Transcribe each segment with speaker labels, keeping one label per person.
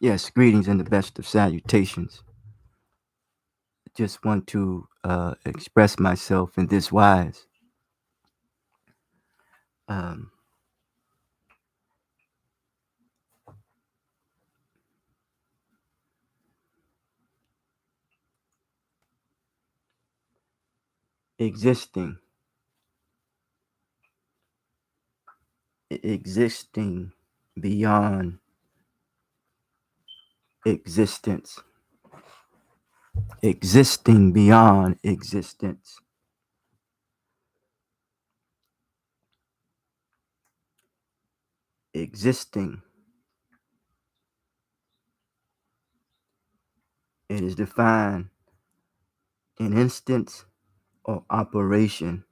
Speaker 1: Yes, greetings and the best of salutations. Just want to express myself in this wise. Um, existing, existing beyond existence, existing beyond existence, existing. It is defined in instance or operation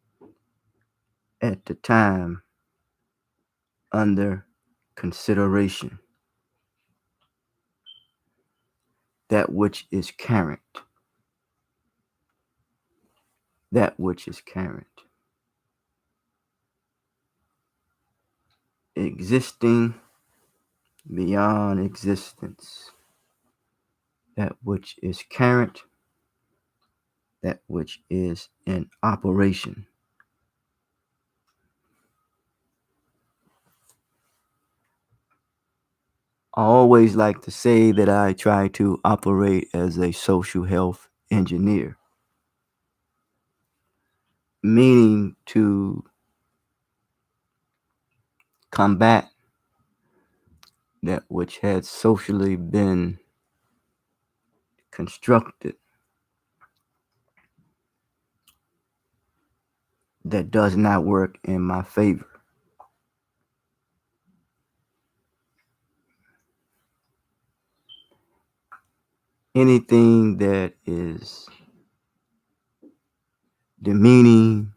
Speaker 1: at the time under consideration. That which is current, that which is current. Existing beyond existence, that which is current, that which is in operation. I always like to say that I try to operate as a social health engineer, meaning to combat that which had socially been constructed that does not work in my favor. Anything that is demeaning,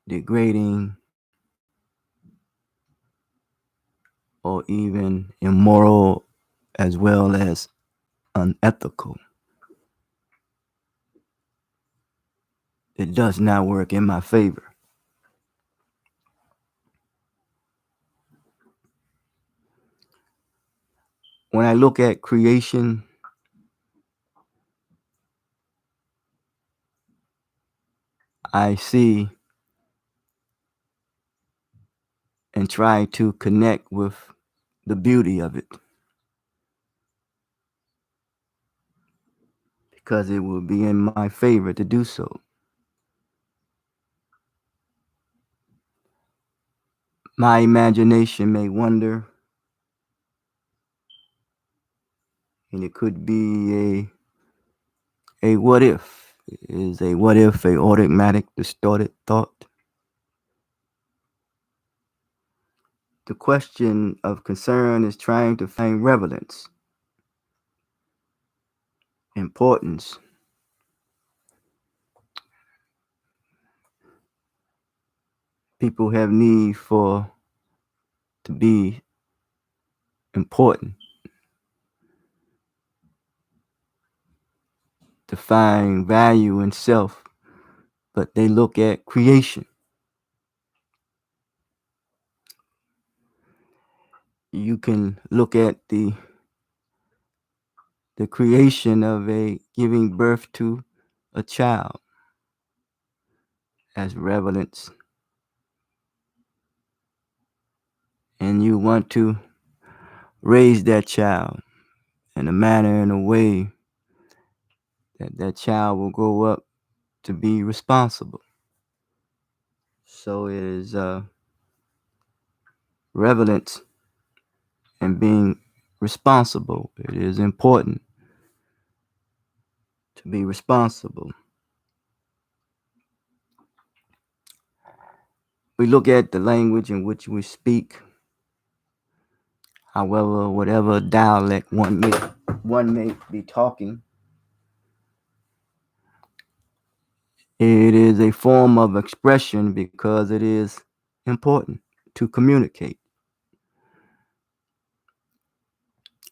Speaker 1: degrading, or even immoral as well as unethical, it does not work in my favor. When I look at creation, I see and try to connect with the beauty of it because it will be in my favor to do so. My imagination may wander, and it could be a what if. Is a what if a automatic distorted thought? The question of concern is trying to find relevance, importance. People have need for to be important, to find value in self, but they look at creation. You can look at the creation of a giving birth to a child as relevance, and you want to raise that child in a manner, in a way that that child will grow up to be responsible. So it is relevance and being responsible. It is important to be responsible. We look at the language in which we speak. However, whatever dialect one may be talking, it is a form of expression because it is important to communicate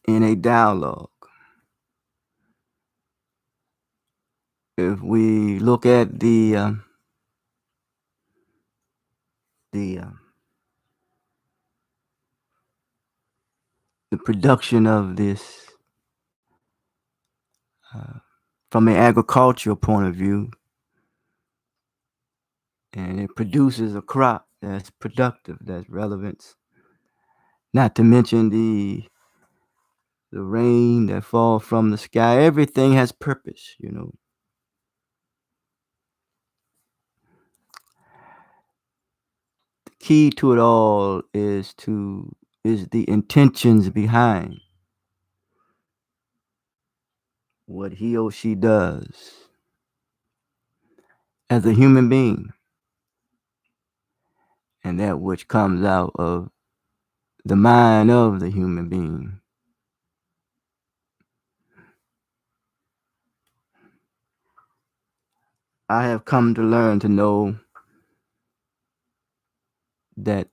Speaker 1: in a dialogue. If we look at the the production of this from an agricultural point of view, and it produces a crop that's productive, that's relevant. Not to mention the rain that falls from the sky. Everything has purpose, you know. The key to it all is the intentions behind what he or she does as a human being, and that which comes out of the mind of the human being. I have come to learn to know that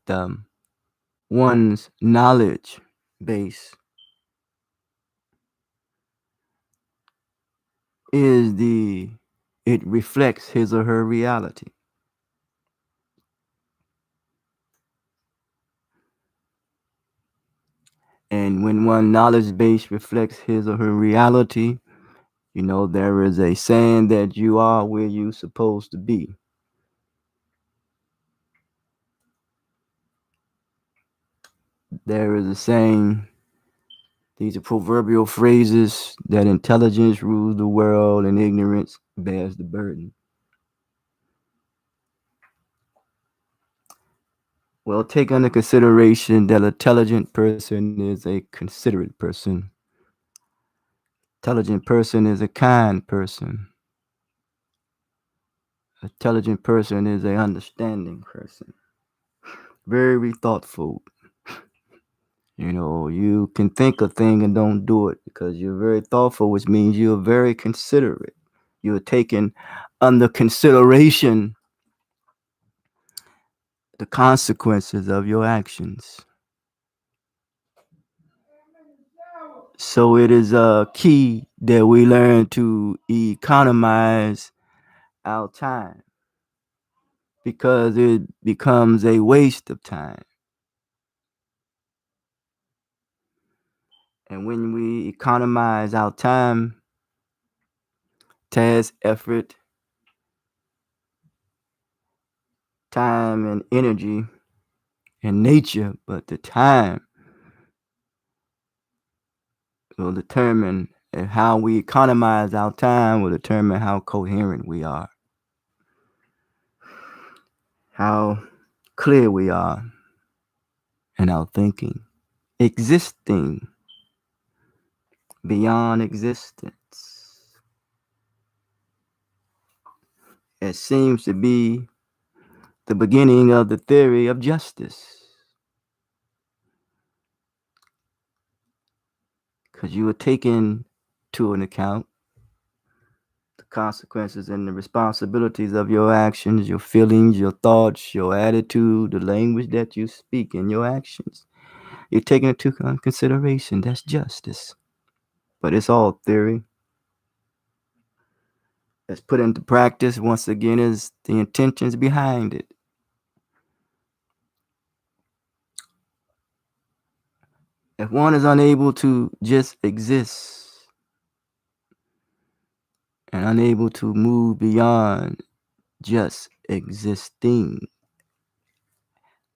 Speaker 1: one's knowledge base is it reflects his or her reality. And when one knowledge base reflects his or her reality, you know, there is a saying that you are where you're supposed to be. There is a saying, these are proverbial phrases, that intelligence rules the world and ignorance bears the burden. Well, take under consideration that an intelligent person is a considerate person. Intelligent person is a kind person. Intelligent person is an understanding person. Very thoughtful. You know, you can think a thing and don't do it because you're very thoughtful, which means you're very considerate. You're taking under consideration the consequences of your actions. So it is a key that we learn to economize our time because it becomes a waste of time. And when we economize our time, task, effort, time, and energy, and nature, but the time will determine, and how we economize our time will determine how coherent we are, how clear we are in our thinking, existing beyond existence. It seems to be the beginning of the theory of justice, because you are taking to an account the consequences and the responsibilities of your actions, your feelings, your thoughts, your attitude, the language that you speak, and your actions. You're taking it to consideration. That's justice. But it's all theory. That's put into practice, once again, is the intentions behind it. If one is unable to just exist and unable to move beyond just existing,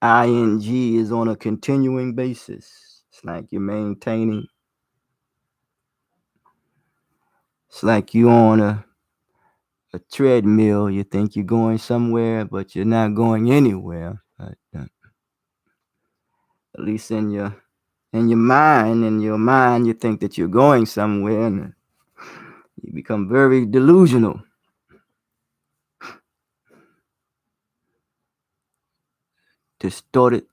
Speaker 1: ing is on a continuing basis. It's like you're maintaining. It's like you on a treadmill. You think you're going somewhere, but you're not going anywhere. But, at least in your mind, you think that you're going somewhere, and you become very delusional. Distorted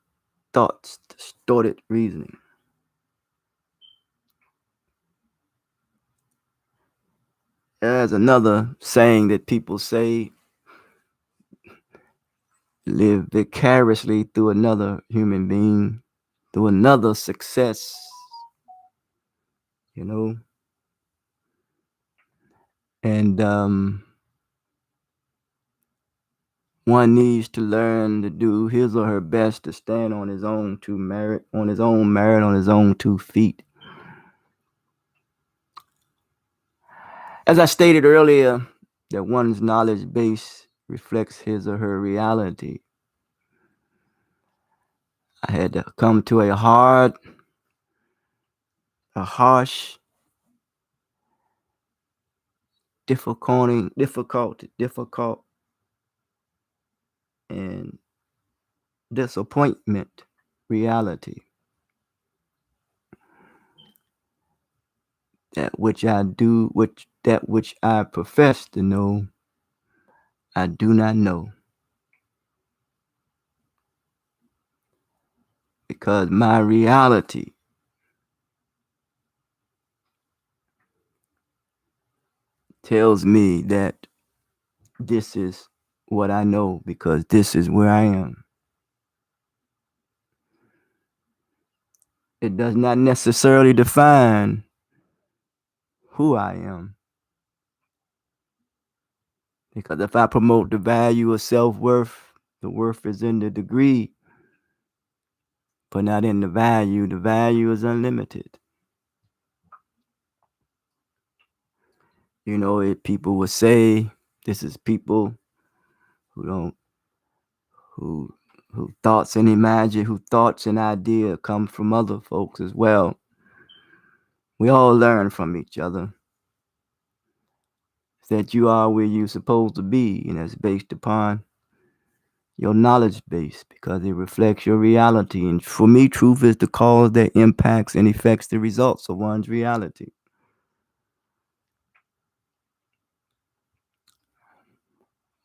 Speaker 1: thoughts, distorted reasoning. There's another saying that people say: live vicariously through another human being, through another success, you know. And one needs to learn to do his or her best to stand on his own merit, on his own 2 feet. As I stated earlier, that one's knowledge base reflects his or her reality. I had to come to a harsh, difficult, and disappointment reality. That which I profess to know, I do not know. Because my reality tells me that this is what I know, because this is where I am. It does not necessarily define who I am. Because if I promote the value of self-worth, the worth is in the degree, but not in the value. The value is unlimited. You know, people will say, this is people who thoughts and idea come from other folks as well. We all learn from each other. That you are where you're supposed to be, and that's based upon your knowledge base, because it reflects your reality. And for me, truth is the cause that impacts and affects the results of one's reality.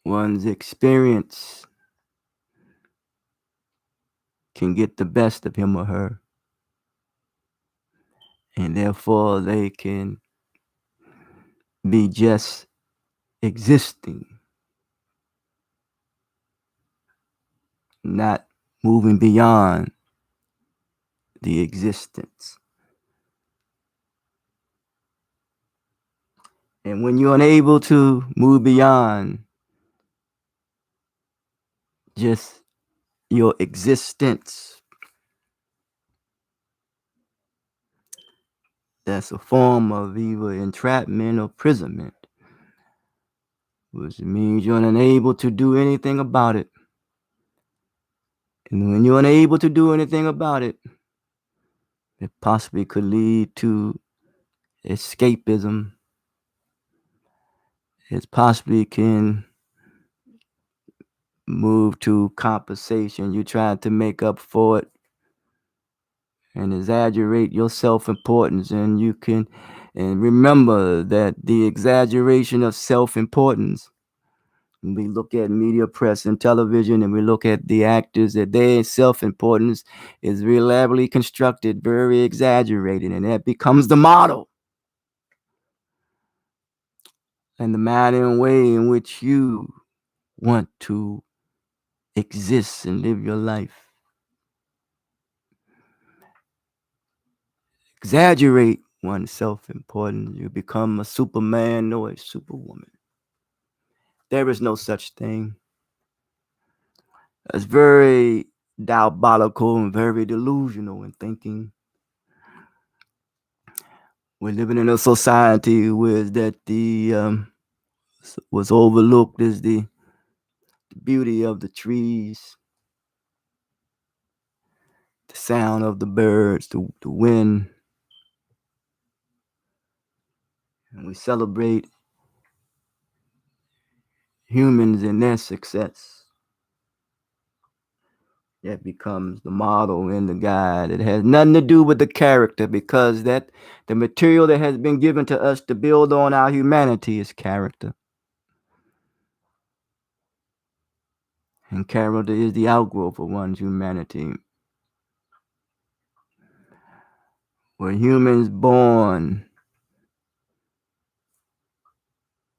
Speaker 1: One's experience can get the best of him or her, and therefore they can be just existing, not moving beyond the existence. And when you're unable to move beyond just your existence, that's a form of either entrapment or imprisonment, which means you're unable to do anything about it. And when you're unable to do anything about it, it possibly could lead to escapism. It possibly can move to compensation. You try to make up for it and exaggerate your self-importance, and remember that the exaggeration of self-importance, when we look at media, press, and television, and we look at the actors, that their self-importance is elaborately constructed, very exaggerated, and that becomes the model and the manner and way in which you want to exist and live your life. Exaggerate one's self-importance, you become a superman or a superwoman. There is no such thing. It's very diabolical and very delusional in thinking. We're living in a society where that was overlooked is the beauty of the trees, the sound of the birds, the wind. And we celebrate humans and their success. That becomes the model and the guide. It has nothing to do with the character, because that the material that has been given to us to build on our humanity is character. And character is the outgrowth of one's humanity. Were humans born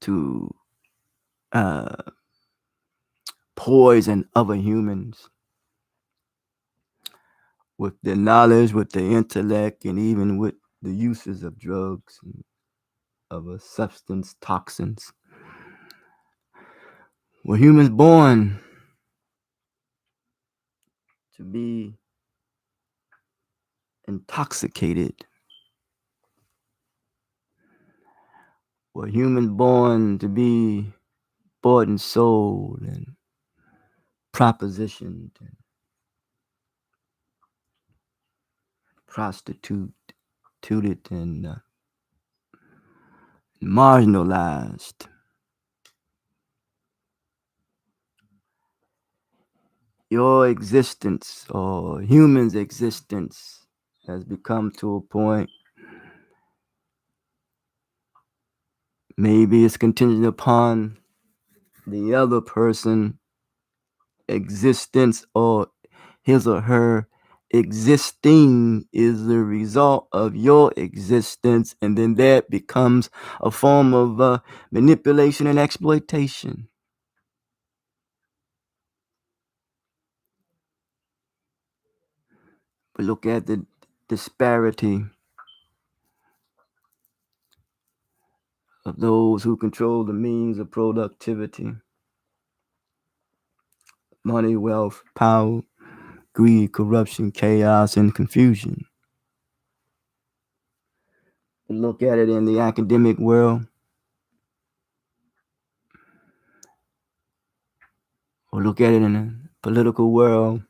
Speaker 1: to poison other humans with their knowledge, with their intellect, and even with the uses of drugs and other substance toxins? Were humans born to be intoxicated. We're human born to be bought and sold and propositioned and prostituted and marginalized. Your existence or humans' existence has become to a point, maybe it's contingent upon the other person existence, or his or her existing is the result of your existence, and then that becomes a form of manipulation and exploitation. But look at the disparity of those who control the means of productivity: money, wealth, power, greed, corruption, chaos, and confusion. But look at it in the academic world, or look at it in the political world,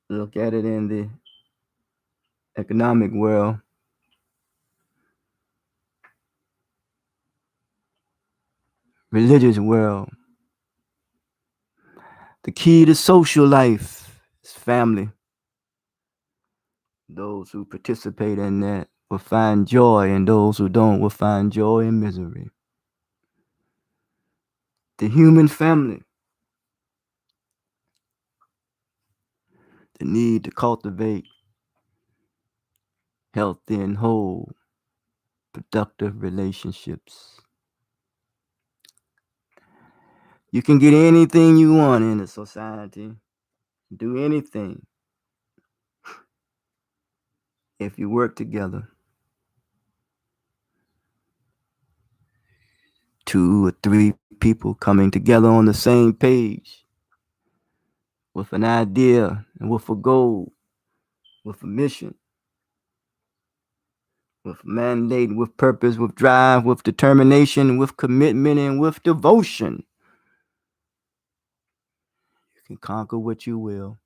Speaker 1: look at it in the economic world, religious world. The key to social life is family. Those who participate in that will find joy, and those who don't will find joy and misery. The human family, the need to cultivate healthy and whole, productive relationships. You can get anything you want in a society, do anything, if you work together. 2 or 3 people coming together on the same page with an idea and with a goal, with a mission, with mandate, with purpose, with drive, with determination, with commitment, and with devotion. You can conquer what you will.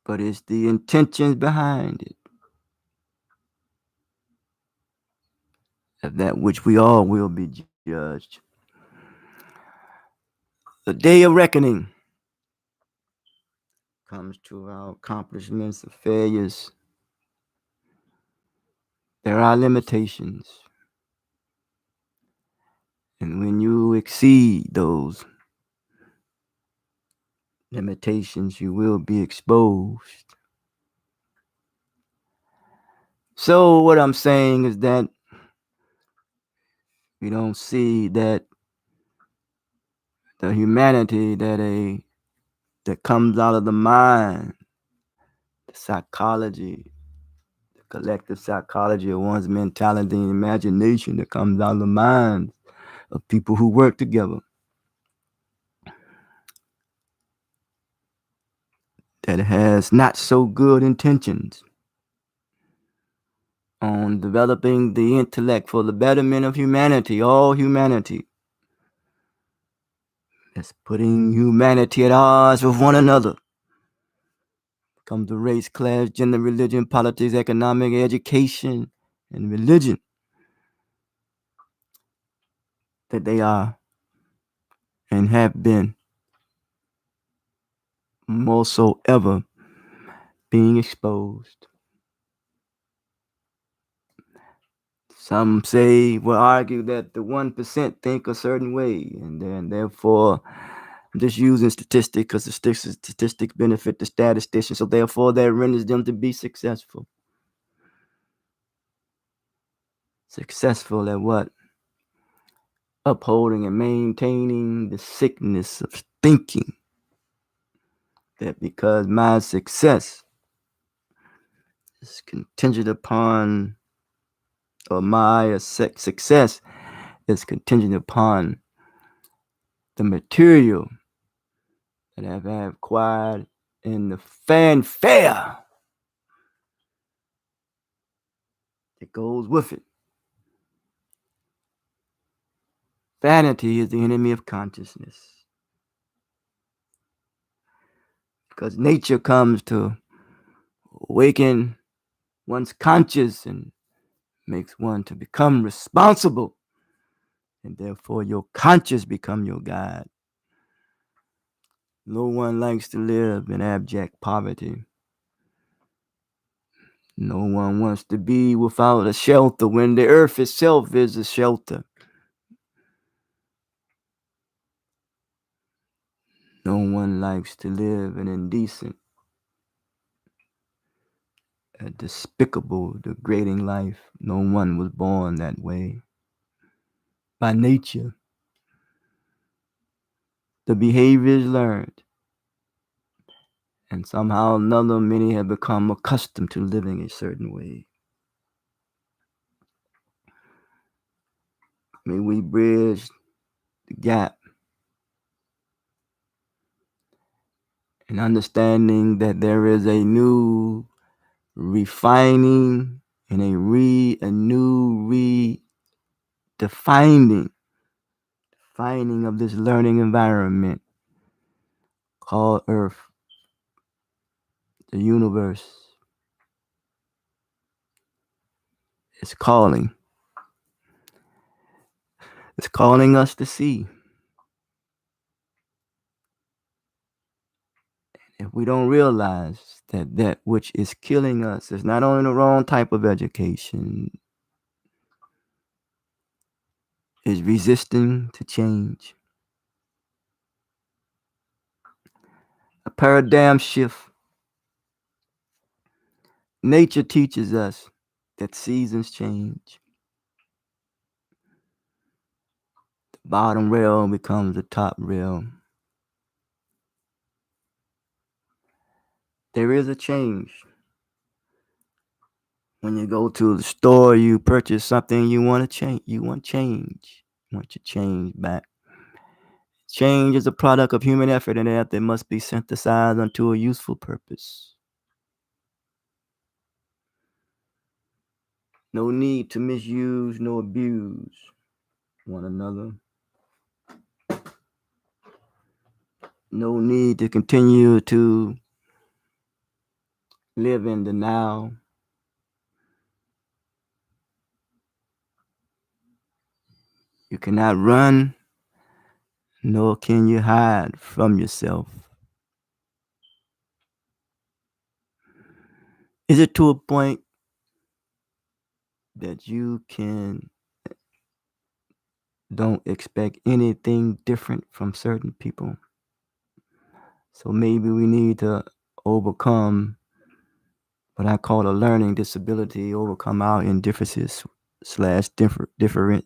Speaker 1: But it's the intentions behind it of that which we all will be judged. The day of reckoning comes to our accomplishments or failures. There are limitations. And when you exceed those limitations, you will be exposed. So what I'm saying is that we don't see that the humanity that comes out of the mind, the psychology, the collective psychology of one's mentality and imagination that comes out of the minds of people who work together, that has not so good intentions on developing the intellect for the betterment of humanity, all humanity. It's putting humanity at odds with one another. Comes to race, class, gender, religion, politics, economic, education, and religion. That they are and have been more so ever being exposed. Some will argue that the 1% think a certain way, and then therefore I'm just using statistics because the statistics benefit the statistician, so therefore that renders them to be successful. Successful at what? Upholding and maintaining the sickness of thinking that because my success is contingent upon, or my success is contingent upon the material that I have acquired and the fanfare that goes with it. Vanity is the enemy of consciousness, because nature comes to awaken one's conscious and makes one to become responsible, and therefore your conscious become your guide. No one likes to live in abject poverty. No one wants to be without a shelter when the earth itself is a shelter. No one likes to live an indecent, a despicable, degrading life. No one was born that way. By nature, the behavior is learned, and somehow or another, many have become accustomed to living a certain way. May we bridge the gap in understanding that there is a new refining and a new redefining of this learning environment called Earth, the universe. It's calling. It's calling us to see. If we don't realize that that which is killing us is not only the wrong type of education, is resisting to change. A paradigm shift. Nature teaches us that seasons change. The bottom rail becomes the top rail. There is a change. When you go to the store, you purchase something you want to change. You want change. You want your change back. Change is a product of human effort and that must be synthesized unto a useful purpose. No need to misuse nor abuse one another. No need to continue to live in the now. You cannot run, nor can you hide from yourself. Is it to a point that you don't expect anything different from certain people? So maybe we need to overcome what I call a learning disability, overcome our indifferences slash indifference,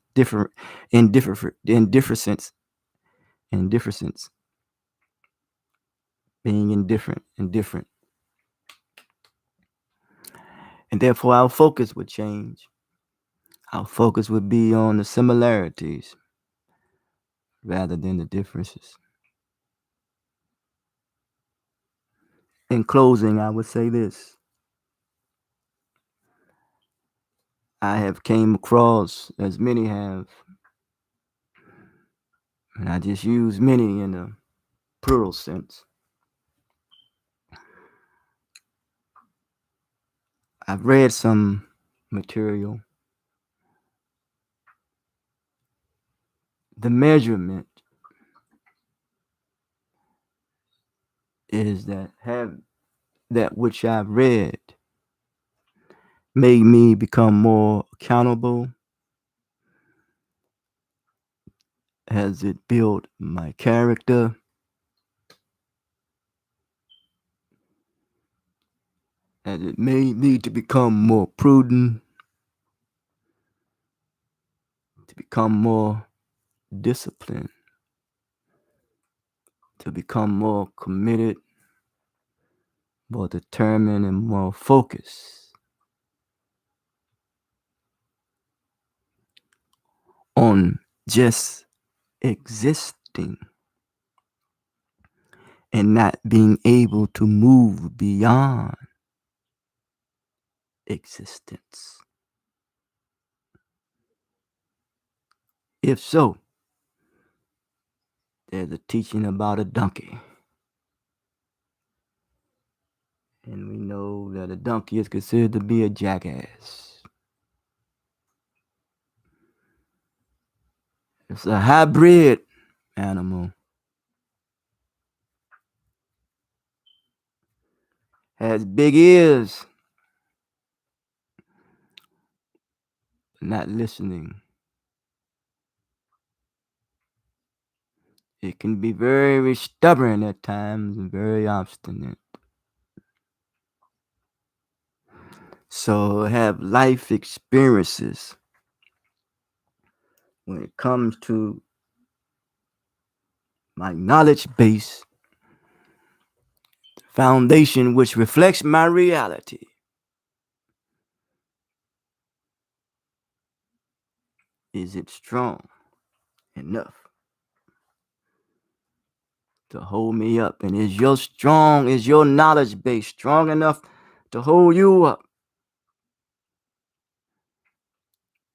Speaker 1: being indifferent. And therefore our focus would change. Our focus would be on the similarities rather than the differences. In closing, I would say this. I have came across, as many have, and I just use many in a plural sense. I've read some material. The measurement is that which I've read made me become more accountable. Has it built my character? Has it made me to become more prudent? To become more disciplined? To become more committed, more determined, and more focused on just existing? and not being able to move beyond existence? If so, there's a teaching about a donkey. And we know that a donkey is considered to be a jackass. It's a hybrid animal. Has big ears, but not listening. It can be very stubborn at times and very obstinate. So have life experiences when it comes to my knowledge base foundation, which reflects my reality. Is it strong enough to hold me up? And is your knowledge base strong enough to hold you up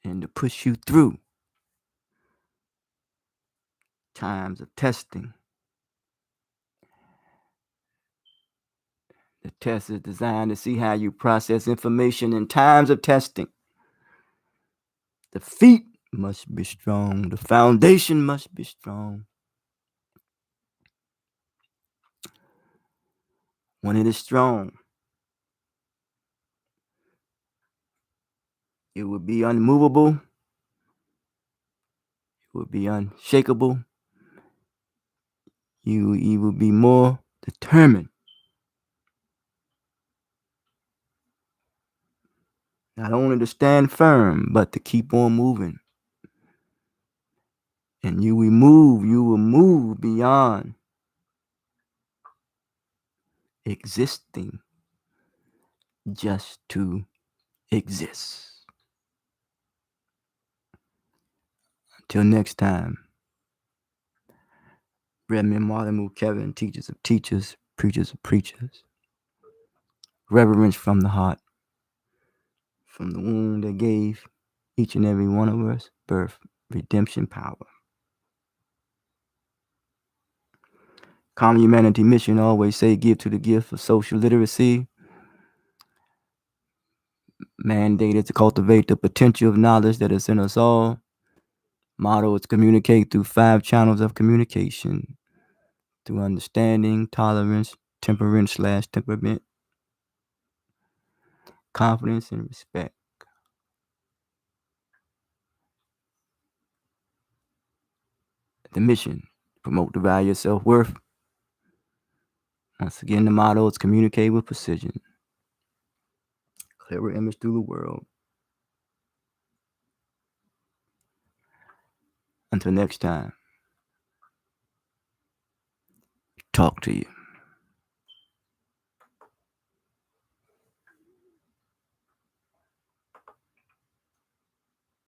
Speaker 1: and to push you through times of testing? The test is designed to see how you process information in times of testing. The feet must be strong. The foundation must be strong. When it is strong, it will be unmovable. It will be unshakable. You will be more determined. Not only to stand firm, but to keep on moving. And you will move beyond existing just to exist. Until next time, Redmond Martin Kevin, teachers of teachers, preachers of preachers. Reverence from the heart, from the womb that gave each and every one of us birth, redemption power. Common Humanity Mission always say give to the gift of social literacy. Mandated to cultivate the potential of knowledge that is in us all. Motto is communicate through 5 channels of communication. Through understanding, tolerance, temperance/temperament, confidence, and respect. The mission, promote the value of self-worth. Once again, the motto is communicate with precision. Clearer image through the world. Until next time, talk to you.